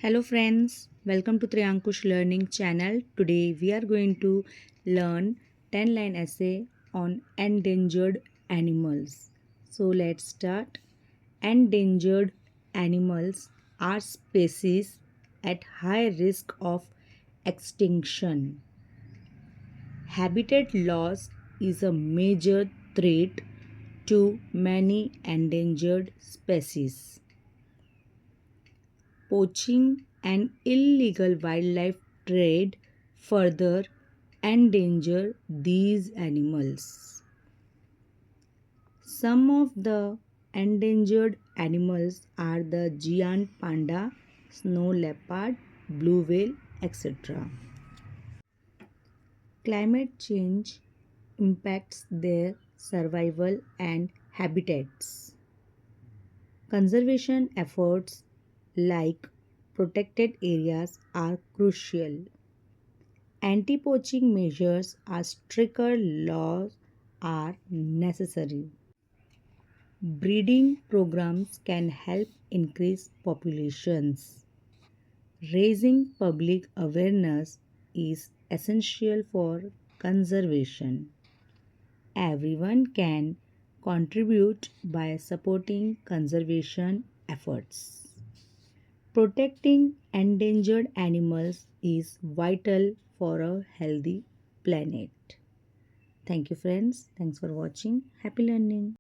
Hello friends, welcome to Triankush Learning channel. Today we are going to learn 10-line essay on endangered animals. So let's start. Endangered animals are species at high risk of extinction. Habitat loss is a major threat to many endangered species. Poaching and illegal wildlife trade further endanger these animals. Some of the endangered animals are the giant panda, snow leopard, blue whale, etc. Climate change impacts their survival and habitats. Conservation efforts like protected areas are crucial. Anti-poaching measures or stricter laws are necessary. Breeding programs can help increase populations. Raising public awareness is essential for conservation. Everyone can contribute by supporting conservation efforts. Protecting endangered animals is vital for a healthy planet. Thank you, friends. Thanks for watching. Happy learning.